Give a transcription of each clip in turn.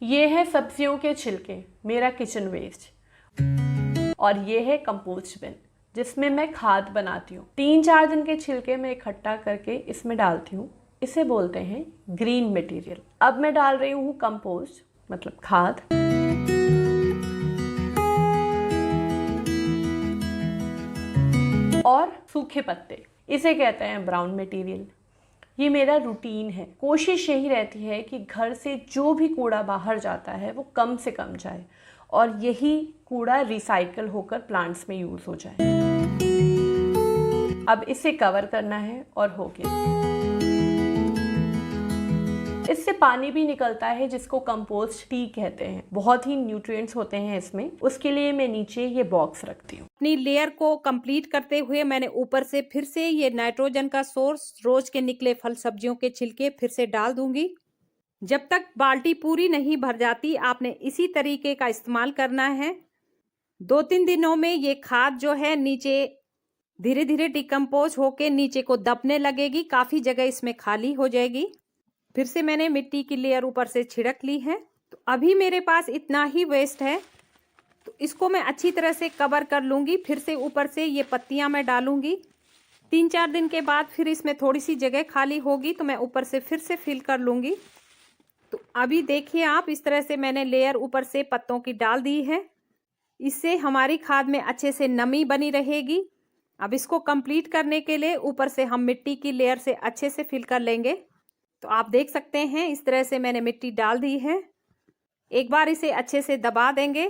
ये है सब्जियों के छिलके, मेरा किचन वेस्ट, और ये है कंपोस्ट बिन जिसमें मैं खाद बनाती हूँ। 3-4 दिन के छिलके मैं इकट्ठा करके इसमें डालती हूँ। इसे बोलते हैं ग्रीन मटेरियल। अब मैं डाल रही हूँ कंपोस्ट मतलब खाद। और सूखे पत्ते, इसे कहते हैं ब्राउन मटेरियल। ये मेरा रूटीन है। कोशिश यही रहती है कि घर से जो भी कूड़ा बाहर जाता है वो कम से कम जाए और यही कूड़ा रिसाइकल होकर प्लांट्स में यूज़ हो जाए। अब इसे कवर करना है और हो गया। इससे पानी भी निकलता है जिसको कंपोस्ट टी कहते हैं। बहुत ही न्यूट्रिएंट्स होते हैं इसमें। उसके लिए मैं नीचे ये बॉक्स रखती हूँ। अपनी लेयर को कंप्लीट करते हुए मैंने ऊपर से फिर से ये नाइट्रोजन का सोर्स रोज के निकले फल सब्जियों के छिलके फिर से डाल दूंगी। जब तक बाल्टी पूरी नहीं भर जाती आपने इसी तरीके का इस्तेमाल करना है। 2-3 दिनों में ये खाद जो है नीचे धीरे धीरे डिकम्पोज होके नीचे को दबने लगेगी। काफी जगह इसमें खाली हो जाएगी। फिर से मैंने मिट्टी की लेयर ऊपर से छिड़क ली है। तो अभी मेरे पास इतना ही वेस्ट है, तो इसको मैं अच्छी तरह से कवर कर लूँगी। फिर से ऊपर से ये पत्तियाँ मैं डालूँगी। 3-4 दिन के बाद फिर इसमें थोड़ी सी जगह खाली होगी तो मैं ऊपर से फिर से फिल कर लूँगी। तो अभी देखिए आप, इस तरह से मैंने लेयर ऊपर से पत्तों की डाल दी है। इससे हमारी खाद में अच्छे से नमी बनी रहेगी। अब इसको कंप्लीट करने के लिए ऊपर से हम मिट्टी की लेयर से अच्छे से फिल कर लेंगे। तो आप देख सकते हैं इस तरह से मैंने मिट्टी डाल दी है। एक बार इसे अच्छे से दबा देंगे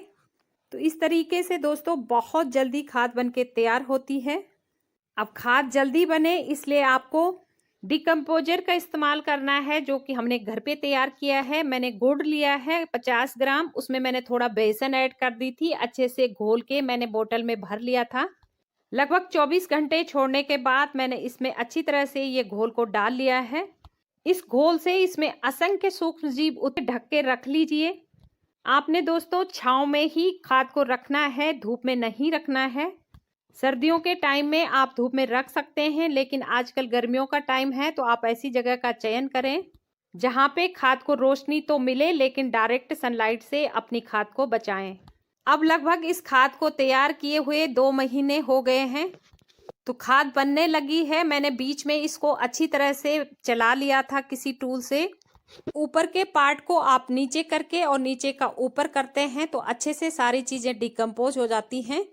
तो इस तरीके से दोस्तों बहुत जल्दी खाद बनके तैयार होती है। अब खाद जल्दी बने इसलिए आपको डिकम्पोजर का इस्तेमाल करना है, जो कि हमने घर पे तैयार किया है। मैंने गुड़ लिया है 50 ग्राम, उसमें मैंने थोड़ा बेसन ऐड कर दी थी। अच्छे से घोल के मैंने बोतल में भर लिया था। लगभग 24 घंटे छोड़ने के बाद मैंने इसमें अच्छी तरह से ये घोल को डाल लिया है। इस घोल से इसमें असंख्य सूक्ष्म जीव उसे ढक के रख लीजिए। आपने दोस्तों छांव में ही खाद को रखना है, धूप में नहीं रखना है। सर्दियों के टाइम में आप धूप में रख सकते हैं, लेकिन आजकल गर्मियों का टाइम है तो आप ऐसी जगह का चयन करें जहां पे खाद को रोशनी तो मिले लेकिन डायरेक्ट सनलाइट से अपनी खाद को बचाएं। अब लगभग इस खाद को तैयार किए हुए 2 महीने हो गए हैं, तो खाद बनने लगी है। मैंने बीच में इसको अच्छी तरह से चला लिया था किसी टूल से। ऊपर के पार्ट को आप नीचे करके और नीचे का ऊपर करते हैं तो अच्छे से सारी चीज़ें डिकम्पोज हो जाती हैं।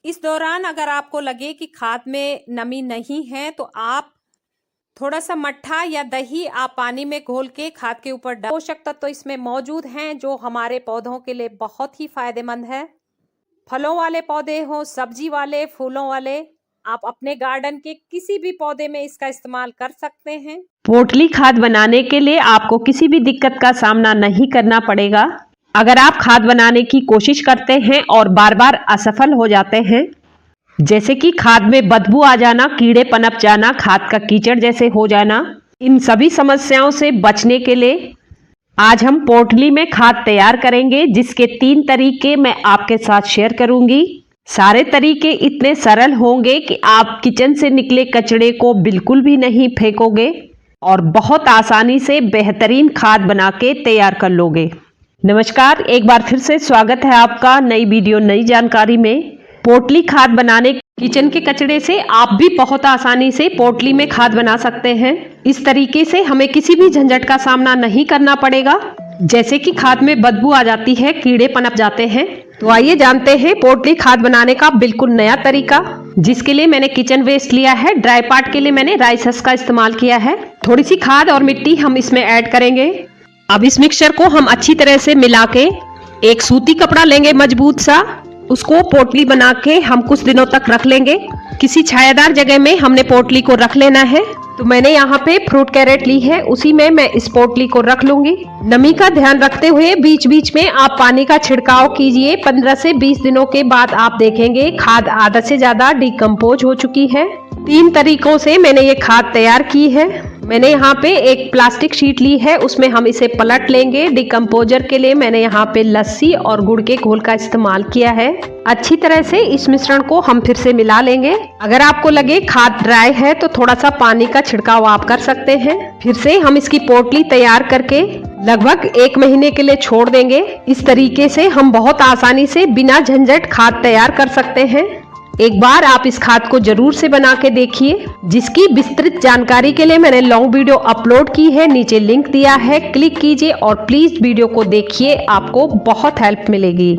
इस दौरान अगर आपको लगे कि खाद में नमी नहीं है तो आप थोड़ा सा मट्ठा या दही आप पानी में घोल के खाद के ऊपर डाल। पोषक तत्व तो इसमें मौजूद हैं जो हमारे पौधों के लिए बहुत ही फायदेमंद है। फलों वाले पौधे हों, सब्जी वाले, फूलों वाले, आप अपने गार्डन के किसी भी पौधे में इसका इस्तेमाल कर सकते हैं। पोटली खाद बनाने के लिए आपको किसी भी दिक्कत का सामना नहीं करना पड़ेगा। अगर आप खाद बनाने की कोशिश करते हैं और बार बार असफल हो जाते हैं, जैसे कि खाद में बदबू आ जाना, कीड़े पनप जाना, खाद का कीचड़ जैसे हो जाना, इन सभी समस्याओं से बचने के लिए आज हम पोटली में खाद तैयार करेंगे, जिसके 3 तरीके मैं आपके साथ शेयर करूंगी। सारे तरीके इतने सरल होंगे कि आप किचन से निकले कचरे को बिल्कुल भी नहीं फेंकोगे और बहुत आसानी से बेहतरीन खाद बना के तैयार कर लोगे। नमस्कार, एक बार फिर से स्वागत है आपका नई वीडियो नई जानकारी में। पोटली खाद बनाने किचन के कचरे से आप भी बहुत आसानी से पोटली में खाद बना सकते हैं। इस तरीके से हमें किसी भी झंझट का सामना नहीं करना पड़ेगा, जैसे कि खाद में बदबू आ जाती है, कीड़े पनप जाते हैं। तो आइए जानते हैं पोटली खाद बनाने का बिल्कुल नया तरीका, जिसके लिए मैंने किचन वेस्ट लिया है। ड्राई पार्ट के लिए मैंने राइस हस्क का इस्तेमाल किया है। थोड़ी सी खाद और मिट्टी हम इसमें ऐड करेंगे। अब इस मिक्सचर को हम अच्छी तरह से मिला के एक सूती कपड़ा लेंगे मजबूत सा, उसको पोटली बना के हम कुछ दिनों तक रख लेंगे। किसी छायादार जगह में हमने पोटली को रख लेना है। तो मैंने यहाँ पे फ्रूट कैरेट ली है, उसी में मैं इस पोटली को रख लूंगी। नमी का ध्यान रखते हुए बीच बीच में आप पानी का छिड़काव कीजिए। 15 से 20 दिनों के बाद आप देखेंगे खाद आधा से ज्यादा डिकम्पोज हो चुकी है। 3 तरीकों से मैंने ये खाद तैयार की है। मैंने यहाँ पे एक प्लास्टिक शीट ली है, उसमें हम इसे पलट लेंगे। डिकम्पोजर के लिए मैंने यहाँ पे लस्सी और गुड़ के घोल का इस्तेमाल किया है। अच्छी तरह से इस मिश्रण को हम फिर से मिला लेंगे। अगर आपको लगे खाद ड्राई है तो थोड़ा सा पानी का छिड़काव आप कर सकते हैं। फिर से हम इसकी पोटली तैयार करके लगभग 1 महीने के लिए छोड़ देंगे। इस तरीके से हम बहुत आसानी से बिना झंझट खाद तैयार कर सकते हैं। एक बार आप इस खाद को जरूर से बना के देखिए, जिसकी विस्तृत जानकारी के लिए मैंने लॉन्ग वीडियो अपलोड की है, नीचे लिंक दिया है, क्लिक कीजिए और प्लीज वीडियो को देखिए, आपको बहुत हेल्प मिलेगी।